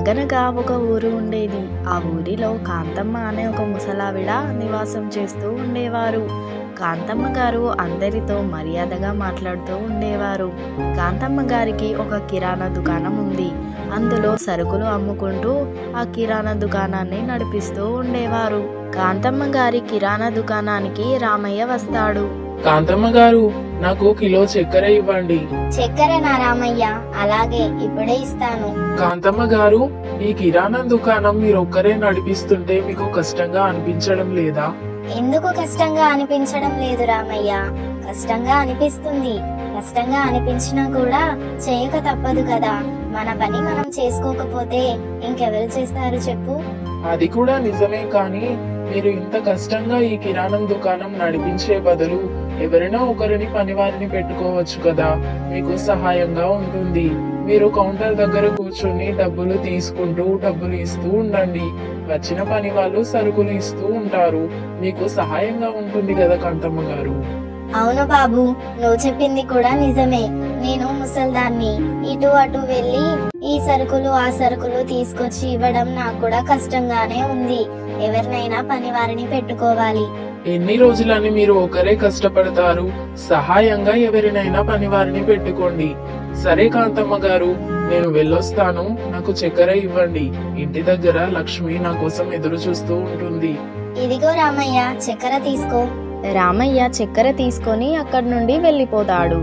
అనగనగా ఒక ఊరు ఉండేది. ఆ ఊరిలో కాంతమ్మ అనే ఒక ముసలావిడ నివాసం చేస్తూ ఉండేవారు. కాంతమ్మ గారు అందరితో మర్యాదగా మాట్లాడుతూ ఉండేవారు. కాంతమ్మ గారికి ఒక కిరాణా దుకాణం ఉంది. అందులో సరుకులు అమ్ముకుంటూ ఆ కిరాణా దుకాణాన్ని నడిపిస్తూ ఉండేవారు. కాంతమ్మ గారి కిరాణా దుకాణానికి రామయ్య వస్తాడు. కాంతమ్మ గారు, నాకు కిలో చక్కెర ఇవ్వండి. చక్కెరనా రామయ్య? అలాగే, ఇప్పుడే ఇస్తాను. కాంతమ్మ గారు, ఈ కిరాణా దుకాణం మీరొక్కరే నడిపిస్తుంటే మీకు కష్టంగా అనిపించడం లేదా? ఎందుకు కష్టంగా అనిపించడం లేదు రామయ్య? కష్టంగా అనిపిస్తుంది. కష్టంగా అనిపించినా కూడా చేయక తప్పదు కదా. మన పని మనం చేసుకోకపోతే ఇంకెవరు చేస్తారు చెప్పు? అది కూడా నిజమే, కానీ మీరు ఇంత కష్టంగా ఈ కిరాణం దుకాణం నడిపించే బదులు ఎవరైనా ఒకరిని పనివారిని పెట్టుకోవచ్చు కదా. మీకు సహాయంగా ఉంటుంది. మీరు కౌంటర్ దగ్గర కూర్చొని డబ్బులు తీసుకుంటూ డబ్బులు ఇస్తూ ఉండండి. వచ్చిన పని వాళ్ళు సరుకులు ఇస్తూ ఉంటారు. మీకు సహాయంగా ఉంటుంది కదా కాంతమ్మ గారు. అవును బాబు, నువ్వు చెప్పింది కూడా నిజమే. నేను ముసల్దాన్ని. ఇటు అటు వెళ్ళి ఈ సరుకులు ఆ సరుకులు తీసుకొచ్చి ఇవ్వడం నాకు కూడా కష్టంగానే ఉంది. ఎవరినైనా పని వారిని పెట్టుకోవాలి. ఎన్ని రోజులని మీరు ఒకరే కష్టపడతారు? సహాయంగా ఎవరినైనా పని వారిని పెట్టుకోండి. సరే కాంతమ్మ గారు, నేను వెళ్ళొస్తాను. నాకు చక్కెర ఇవ్వండి. ఇంటి దగ్గర లక్ష్మి నా కోసం ఎదురు చూస్తూ ఉంటుంది. ఇదిగో రామయ్య, చక్కెర తీసుకో. రామయ్య చక్కెర తీసుకొని అక్కడి నుండి వెళ్ళిపోతాడు.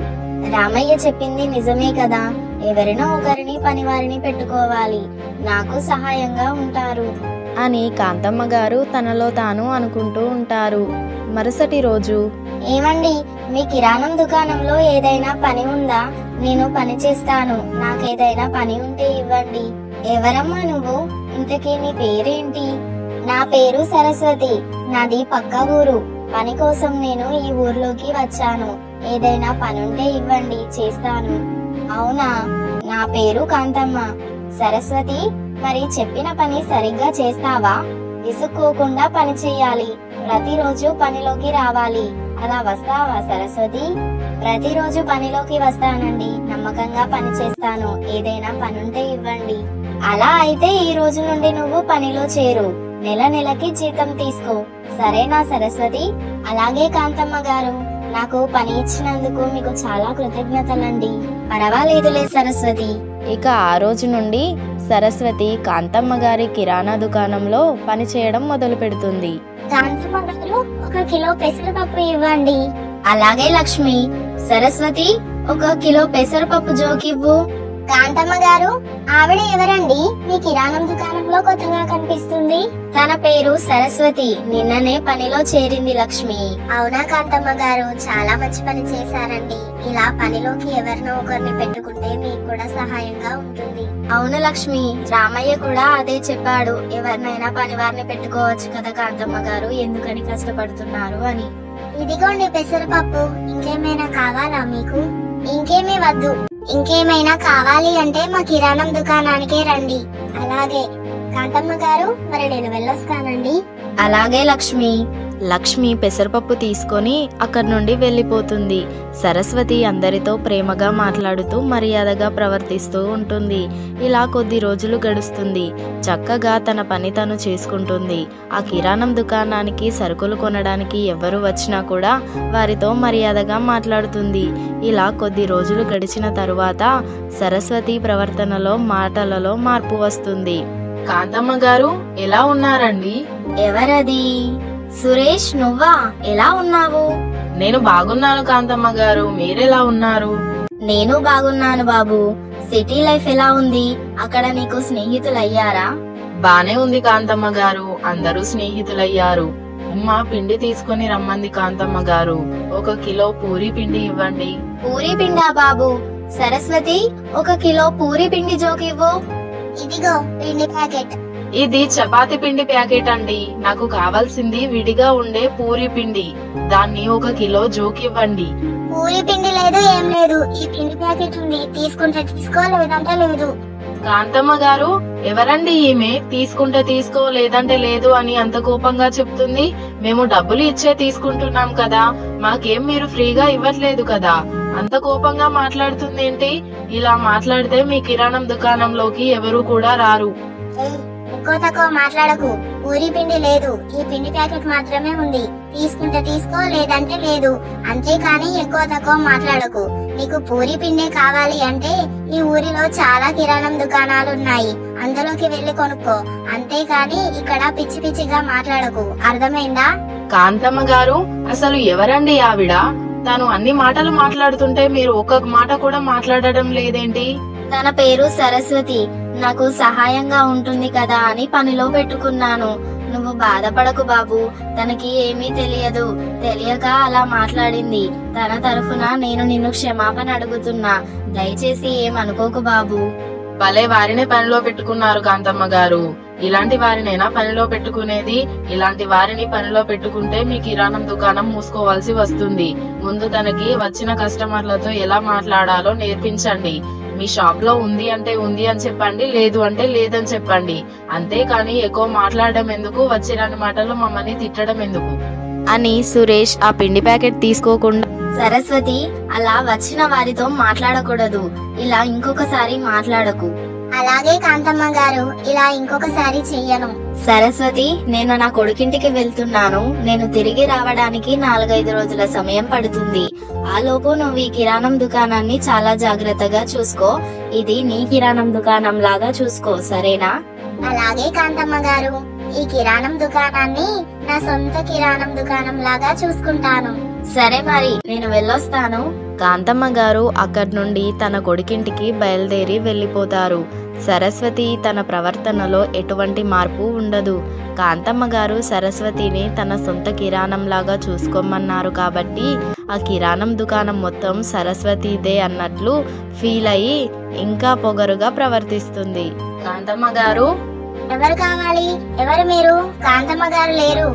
రామయ్య చెప్పింది నిజమే కదా. ఎవరినో ఒకరిని పని వారిని పెట్టుకోవాలి. నాకు సహాయంగా ఉంటారు అని కాంతమ్మ గారు తనలో తాను అనుకుంటూ ఉంటారు. మరుసటి రోజు, ఏమండి, మీ కిరాణం దుకాణంలో ఏదైనా పని ఉందా? నేను పని చేస్తాను. నాకేదైనా పని ఉంటే ఇవ్వండి. ఎవరమ్మా నువ్వు? ఇంతకీ నీ పేరేంటి? నా పేరు సరస్వతి. నాది పక్క ఊరు. పని కోసం నేను ఈ ఊర్లోకి వచ్చాను. ఏదైనా పనుంటే ఇవ్వండి, చేస్తాను. అవునా? నా పేరు కాంతమ్మ. సరస్వతి, మరి చెప్పిన పని సరిగ్గా చేస్తావా? విసుక్కోకుండా పని చెయ్యాలి. ప్రతిరోజు పనిలోకి రావాలి. అలా వస్తావా సరస్వతి? ప్రతిరోజు పనిలోకి వస్తానండి. నమ్మకంగా పని చేస్తాను. ఏదైనా పనుంటే ఇవ్వండి. అలా అయితే ఈ రోజు నుండి నువ్వు పనిలో చేరు. నెల నెలకి జీతం తీసుకో. సరేనా సరస్వతి? అలాగే కాంతమ్మ గారు, నాకు పని ఇచ్చినందుకు మీకు చాలా కృతజ్ఞతలండి. పర్వాలేదులే సరస్వతి. ఇక ఆ రోజు నుండి సరస్వతి కాంతమ్మ గారి కిరాణా దుకాణంలో పని చేయడం మొదలు పెడుతుంది. కాంతమ్మ గారు, 1 కిలో పెసరపప్పు ఇవ్వండి. అలాగే లక్ష్మి. సరస్వతి, 1 కిలో పెసరపప్పు జోకివ్వు. కాంతమ్మ గారు, ఆవిడ ఎవరండి? మీ కిరాణం దుకాణంలో కొత్తగా కనిపిస్తుంది. తన పేరు సరస్వతి. నిన్ననే పనిలో చేరింది లక్ష్మి. అవునా కాంతమ్మ గారు, చాలా మంచి పని చేశారండి. ఇలా పనిలోకి ఎవరినో ఒకరిని పెట్టుకుంటే మీకు కూడా సహాయంగా ఉంటుంది. అవును లక్ష్మి, రామయ్య కూడా అదే చెప్పాడు. ఎవరినైనా పని వారిని పెట్టుకోవచ్చు కదా కాంతమ్మ గారు, ఎందుకని కష్టపడుతున్నారు అని. ఇదిగోండి పెసరపప్పు. ఇంకేమైనా కావాలా మీకు? ఇంకేమీ వద్దు. ఇంకేమైనా కావాలి అంటే మా కిరాణం దుకాణానికే రండి. అలాగే కాంతమ్మ గారు, మరి నేను వెళ్ళొస్తానండి. అలాగే లక్ష్మి. లక్ష్మి పెసరపప్పు తీసుకొని అక్కడి నుండి వెళ్ళిపోతుంది. సరస్వతి అందరితో ప్రేమగా మాట్లాడుతూ మర్యాదగా ప్రవర్తిస్తూ ఉంటుంది. ఇలా కొద్ది రోజులు గడుస్తుంది. చక్కగా తన పని తను చేసుకుంటుంది. ఆ కిరాణం దుకాణానికి సరుకులు కొనడానికి ఎవరు వచ్చినా కూడా వారితో మర్యాదగా మాట్లాడుతుంది. ఇలా కొద్ది రోజులు గడిచిన తరువాత సరస్వతి ప్రవర్తనలో మాటలలో మార్పు వస్తుంది. కాంతమ్మ గారు, ఎలా ఉన్నారండి? ఎవరది? సురేష్, నువ్వా? ఎలా ఉన్నావు? నేను బాగున్నాను కాంతమ్మ గారు, మీరెలా ఉన్నారు? నేను బాగున్నాను బాబు. సిటీ లైఫ్ ఎలా ఉంది? అక్కడ నీకు స్నేహితులయ్యారా? బానే ఉంది కాంతమ్మ గారు, అందరూ స్నేహితులయ్యారు. అమ్మ పిండి తీసుకుని రమ్మంది కాంతమ్మ గారు. 1 కిలో పూరి పిండి ఇవ్వండి. పూరి పిండా బాబు? సరస్వతి, 1 కిలో పూరి పిండి జోకివ్వు. ఇదిగో పిండి ప్యాకెట్. ఇది చపాతి పిండి ప్యాకెట్ అండి. నాకు కావాల్సింది విడిగా ఉండే పూరి పిండి. దాన్ని 1 కిలో జోకివ్వండి. పూరి పిండి లేదు, ఏం లేదు. ఈ పిండి ప్యాకెట్ ఉంది. తీసుకుంటే తీసుకో, లేదంటే లేదు. కాంతమ్మ గారు, ఎవరండి ఈమె? తీసుకుంటే తీసుకో, లేదంటే లేదు అని అంత కోపంగా చెప్తుంది. మేము డబ్బులు ఇచ్చే తీసుకుంటున్నాం కదా, మాకేం మీరు ఫ్రీగా ఇవ్వట్లేదు కదా. అంత కోపంగా మాట్లాడుతుంది ఏంటి? ఇలా మాట్లాడితే మీ కిరాణం దుకాణంలోకి ఎవరు కూడా రారు. ఎక్కువ తక్కువ మాట్లాడకు. పూరి పిండి లేదు, ఈ పిండి ప్యాకెట్ మాత్రమే ఉంది. తీసుకుంటే తీసుకో, లేదంటే లేదు. అంతేకాని ఎక్కువ తక్కువ మాట్లాడకు. నీకు పూరి పిండే కావాలి అంటే ఈ ఊరిలో చాలా కిరాణం దుకాణాలు ఉన్నాయి, అందులోకి వెళ్లి కొనుక్కో. అంతేకాని ఇక్కడ పిచ్చి పిచ్చిగా మాట్లాడకు, అర్థమైందా? కాంతమ్మ గారు, అసలు ఎవరండి ఆవిడ? తను అన్ని మాటలు మాట్లాడుతుంటే మీరు ఒక్క మాట కూడా మాట్లాడడం లేదేంటి? తన పేరు సరస్వతి. నాకు సహాయంగా ఉంటుంది కదా అని పనిలో పెట్టుకున్నాను. నువ్వు బాధపడకు బాబు, తనకి ఏమీ తెలియదు. తెలియక అలా మాట్లాడింది. తన తరఫున నేను నిన్ను క్షమాపణ అడుగుతున్నా. దయచేసి ఏమనుకోకు బాబు. భలే వారినే పనిలో పెట్టుకున్నారు కాంతమ్మ గారు. ఇలాంటి వారినైనా పనిలో పెట్టుకునేది? ఇలాంటి వారిని పనిలో పెట్టుకుంటే మీ కిరాణం దుకాణం మూసుకోవాల్సి వస్తుంది. ముందు తనకి వచ్చిన కస్టమర్లతో ఎలా మాట్లాడాలో నేర్పించండి. మీ షాప్ లో ఉంది అంటే ఉంది అని చెప్పండి, లేదు అంటే లేదని చెప్పండి. అంతేకాని ఎక్కువ మాట్లాడడం ఎందుకు, వచ్చిరాని మాటలు మమ్మల్ని తిట్టడం ఎందుకు అని సురేష్ ఆ పిండి ప్యాకెట్ తీసుకోకుండా, సరస్వతి, అలా వచ్చిన వారితో మాట్లాడకూడదు. ఇలా ఇంకొకసారి మాట్లాడకు. అలాగే కాంతమ్మ గారు, ఇలా ఇంకొకసారి చెయ్యను. సరస్వతి, నేను నా కొడుకింటికి వెళ్తున్నాను. నేను తిరిగి రావడానికి 4-5 రోజుల సమయం పడుతుంది. ఆ లోపు నువ్వు ఈ కిరాణం దుకాణాన్ని చాలా జాగ్రత్తగా చూసుకో. ఇది నీ కిరాణం దుకాణం లాగా చూసుకో, సరేనా? అలాగే కాంతమ్మ గారు, ఈ కిరాణం దుకాణాన్ని నా సొంత కిరాణం దుకాణం లాగా చూసుకుంటాను. సరే మరి, నేను వెళ్ళొస్తాను. కాంతమ్మ గారు అక్కడి నుండి తన కొడుకింటికి బయలుదేరి వెళ్లిపోతారు. సరస్వతి తన ప్రవర్తనలో ఎటువంటి మార్పు ఉండదు. కాంతమ్మ గారు సరస్వతిని తన సొంత కిరాణంలాగా చూసుకోమన్నారు కాబట్టి ఆ కిరాణం దుకాణం మొత్తం సరస్వతిదే అన్నట్లు ఫీల్ అయ్యి ఇంకా పొగరుగా ప్రవర్తిస్తుంది. కాంతమ్మ గారు, ఎవరు కావాలి? ఎవరు మీరు? కాంతమ్మ గారు లేరు.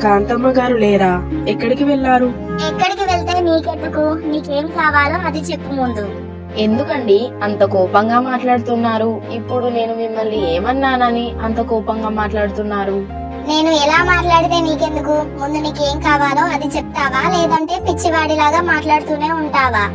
కాంతమ్మ గారు లేరా? ఎక్కడికి వెళ్ళారు? ఎక్కడికి వెళ్తే నీకెందుకు? నీకేం కావాలో అది చెప్పు ముందు. ఎందుకండి అంత కోపంగా మాట్లాడుతున్నారు? ఇప్పుడు నేను మిమ్మల్ని ఏమన్నానని అంత కోపంగా మాట్లాడుతున్నారు? నేను ఎలా మాట్లాడితే నీకెందుకు? ముందు నీకేం కావాలో అది చెప్తావా, లేదంటే పిచ్చివాడిలాగా మాట్లాడుతూనే ఉంటావా?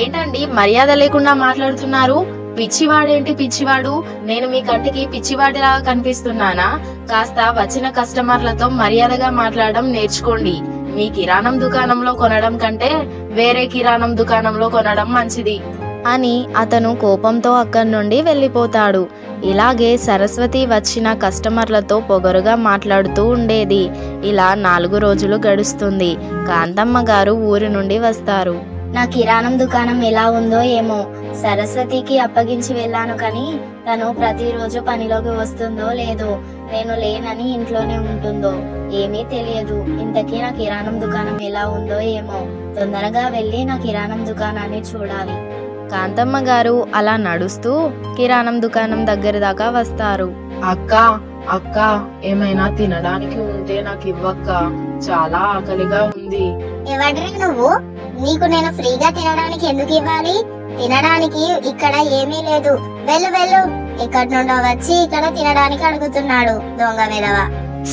ఏంటండి మర్యాద లేకుండా మాట్లాడుతున్నారు? పిచ్చివాడేంటి పిచ్చివాడు? నేను మీ కంటికి పిచ్చివాడిలాగా కనిపిస్తున్నానా? కాస్త వచ్చిన కస్టమర్లతో మర్యాదగా మాట్లాడడం నేర్చుకోండి. మీ కిరాణం దుకాణంలో కొనడం కంటే వేరే కిరాణం దుకాణంలో కొనడం మంచిది అని అతను కోపంతో అక్కడి నుండి వెళ్లిపోతాడు. ఇలాగే సరస్వతి వచ్చిన కస్టమర్లతో పొగరుగా మాట్లాడుతూ ఉండేది. ఇలా 4 రోజులు గడుస్తుంది. కాంతమ్మ గారు ఊరి నుండి వస్తారు. నా కిరాణం దుకాణం ఎలా ఉందో ఏమో. సరస్వతికి అప్పగించి వెళ్ళాను కానీ తను ప్రతిరోజు పనిలోకి వస్తుందో లేదో, నేను లేనని ఇంట్లోనే ఉంటుందో ఏమీ తెలియదు. ఇంతకీ నా కిరాణం దుకాణం ఎలా ఉందో ఏమో. తొందరగా వెళ్ళి నా కిరాణం దుకాణాన్ని చూడాలి. కాంతమ్మ గారు అలా నడుస్తూ కిరాణం దుకాణం దగ్గర దాకా వస్తారు. అక్క అక్క, ఏమైనా తినడానికి ఉంటే నాకు ఇవ్వక్క, చాలా ఆకలిగా ఉంది. ఎవడ్రీ నువ్వు? నీకు నేను ఫ్రీగా తినడానికి ఎందుకు ఇవ్వాలి? తినడానికి ఇక్కడ ఏమీ లేదు. వెళ్ళు వెళ్ళు. ఎక్కడి నుండో వచ్చి ఇక్కడ తినడానికి అడుగుతున్నాడు, దొంగ వెధవ.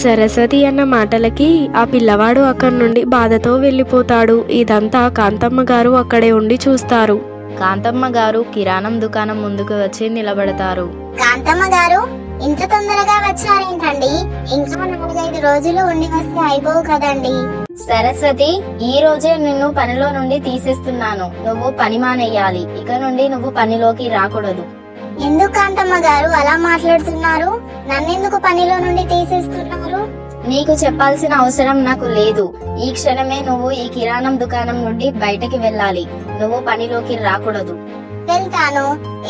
సరస్వతి అన్న మాటలకి ఆ పిల్లవాడు అక్కడి నుండి బాధతో వెళ్లిపోతాడు. ఇదంతా కాంతమ్మ గారు అక్కడే ఉండి చూస్తారు. కాంతమ్మ గారు కిరాణం దుకాణం ముందుకు వచ్చి నిలబడతారు. కాంతమ్మ గారు, ఇంత తొందరగా వచ్చారేంటండి? ఇంకా 4-5 రోజులు ఉండి వస్తే అయిపోవు కదండి. సరస్వతి, ఈ రోజే నిన్ను పనిలో నుండి తీసేస్తున్నాను. నువ్వు పని మానేయాలి. ఇక నుండి నువ్వు పనిలోకి రాకూడదు. ఎందుకు కాంతమ్మ గారు అలా మాట్లాడుతున్నారు? నన్నెందుకు పనిలో నుండి తీసేస్తున్నారు? నీకు చెప్పాల్సిన అవసరం నాకు లేదు. ఈ క్షణమే నువ్వు ఈ కిరాణం దుకాణం నుండి బయటకి వెళ్ళాలి. నువ్వు పనిలోకి రాకూడదు. వెళ్తాను.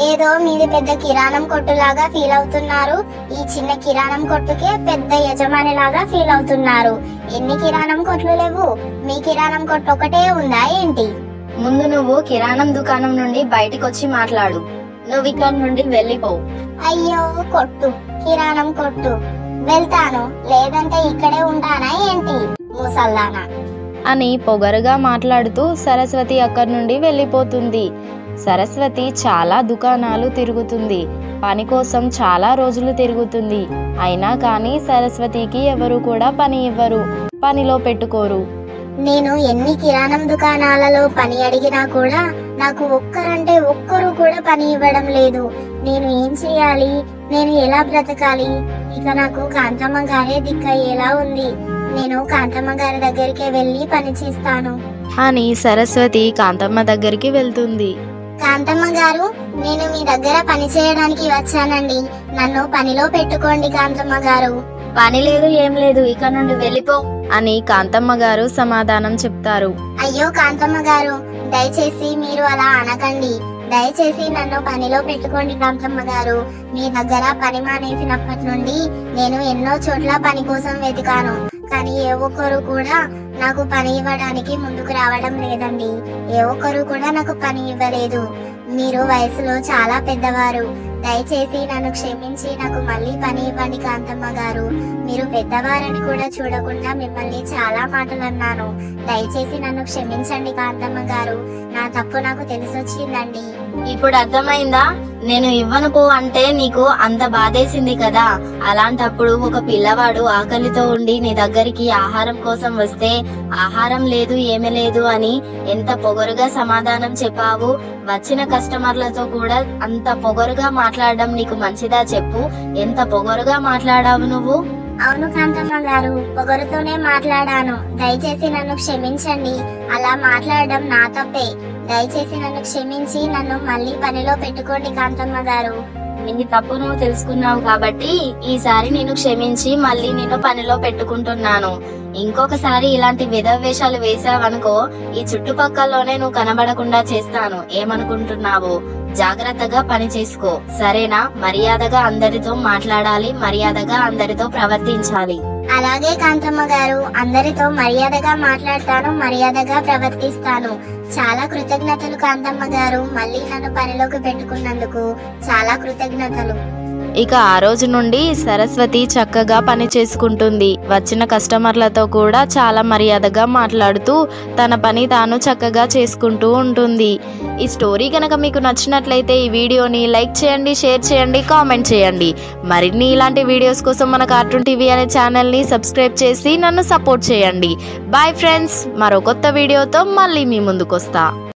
ఏదో మీది పెద్ద కిరాణం కొట్టులాగా ఫీల్ అవుతున్నారు. ఈ చిన్న కిరాణం కొట్టుకే పెద్ద యజమాని లాగా ఫీల్ అవుతున్నారు. ఎన్ని కిరాణం కొట్లు లేవు? మీ కిరాణం కొట్టు ఒకటే ఉందా ఏంటి? ముందు నువ్వు కిరాణం దుకాణం నుండి బయటకొచ్చి మాట్లాడు. నువ్వు ఇక్కడ నుండి వెళ్ళిపో. అయ్యో కొట్టు, కిరాణం కొట్టు. వెళ్తాను, లేదంటే ఇక్కడే ఉంటానా ఏంటి ముసల్లానా అని పొగరుగా మాట్లాడుతూ సరస్వతి అక్కడి నుండి వెళ్లిపోతుంది. సరస్వతి చాలా దుకాణాలు తిరుగుతుంది. పని కోసం చాలా రోజులు తిరుగుతుంది. అయినా కానీ సరస్వతికి ఎవరు కూడా పని ఇవ్వరు, పనిలో పెట్టుకోరు. నేను ఎన్ని కిరాణం దుకాణాలలో పని అడిగినా కూడా నాకు ఒక్కరంటే ఒక్కరు కూడా పని ఇవ్వడం లేదు. నేను ఏం చేయాలి? నేను ఎలా బ్రతకాలి? ఇక నాకు కాంతమ్మ గారే దిక్కయ్యేలా ఉంది. నేను కాంతమ్మ గారి దగ్గరికి వెళ్ళి పని చేస్తాను అని సరస్వతి కాంతమ్మ దగ్గరికి వెళ్తుంది. కాంతమ్మ గారు, నేను మీ దగ్గర పని చేయడానికి వచ్చానండి. నన్ను పనిలో పెట్టుకోండి కాంతమ్మ గారు. పని లేదు, ఏం లేదు, ఇక నుండి వెళ్ళిపో అని కాంతమ్మ గారు సమాధానం చెప్తారు. అయ్యో కాంతమ్మ గారు, దయచేసి మీరు అలా అనకండి. దయచేసి నన్ను పనిలో పెట్టుకోండి కాంతమ్మ గారు. మీ దగ్గర పని మానేసినప్పటి నుండి నేను ఎన్నో చోట్ల పని కోసం వెతికాను, కానీ ఏ ఒక్కరు కూడా నాకు పని ఇవ్వడానికి ముందుకు రావడం లేదండి. ఏ ఒక్కరు కూడా నాకు పని ఇవ్వలేదు. మీరు వయసులో చాలా పెద్దవారు. దయచేసి నన్ను క్షమించి నాకు మళ్ళీ పని ఇవ్వండి కాంతమ్మ గారు. మీరు పెద్దవారని కూడా చూడకుండా మిమ్మల్ని చాలా మాటలు అన్నాను. దయచేసి నన్ను క్షమించండి కాంతమ్మ గారు. నా తప్పు నాకు తెలిసొచ్చిందండి. ఇప్పుడు అర్థమైందా? నేను ఇవ్వను పో అంటే నీకు అంత బాధేసింది కదా. అలాంటప్పుడు ఒక పిల్లవాడు ఆకలితో ఉండి నీ దగ్గరికి ఆహారం కోసం వస్తే ఆహారం లేదు, ఏమీ లేదు అని ఎంత పొగరుగా సమాధానం చెప్పావు. వచ్చిన కస్టమర్లతో కూడా అంత పొగరుగా మాట్లాడడం నీకు మంచిదా చెప్పు? ఎంత పొగరుగా మాట్లాడావు నువ్వు. అవును కాంతమ్మ గారు, పొగరుతోనే మాట్లాడాను. దయచేసి నన్ను క్షమించండి. అలా మాట్లాడడం నా తప్పే. దయచేసి నన్ను క్షమించి నన్ను మళ్ళీ పనిలో పెట్టుకోండి కాంతమ్మ గారు. నీ తప్పు నువ్వు తెలుసుకున్నావు కాబట్టి ఈసారి నేను క్షమించి మళ్ళీ నిన్ను పనిలో పెట్టుకుంటున్నాను. ఇంకొకసారి ఇలాంటి విధవేషాలు వేసావనుకో ఈ చుట్టుపక్కలలోనే నువ్వు కనబడకుండా చేస్తాను. ఏమనుకుంటున్నావు? జాగ్రత్తగా పని చేసుకో, సరేనా? మర్యాదగా అందరితో మాట్లాడాలి, మర్యాదగా అందరితో ప్రవర్తించాలి. అలాగే కాంతమ్మ గారు, అందరితో మర్యాదగా మాట్లాడతాను, మర్యాదగా ప్రవర్తిస్తాను. చాలా కృతజ్ఞతలు కాంతమ్మ గారు. మళ్ళీ నన్ను పనిలోకి పెట్టుకున్నందుకు చాలా కృతజ్ఞతలు. ఇక ఆ రోజు నుండి సరస్వతి చక్కగా పని చేసుకుంటుంది. వచ్చిన కస్టమర్లతో కూడా చాలా మర్యాదగా మాట్లాడుతూ తన పని తాను చక్కగా చేసుకుంటూ ఉంటుంది. ఈ స్టోరీ కనుక మీకు నచ్చినట్లయితే ఈ వీడియోని లైక్ చేయండి, షేర్ చేయండి, కామెంట్ చేయండి. మరిన్ని ఇలాంటి వీడియోస్ కోసం మన కార్టూన్ టీవీ అనే ఛానల్ని సబ్స్క్రైబ్ చేసి నన్ను సపోర్ట్ చేయండి. బాయ్ ఫ్రెండ్స్, మరో కొత్త వీడియోతో మళ్ళీ మీ ముందుకు వస్తా.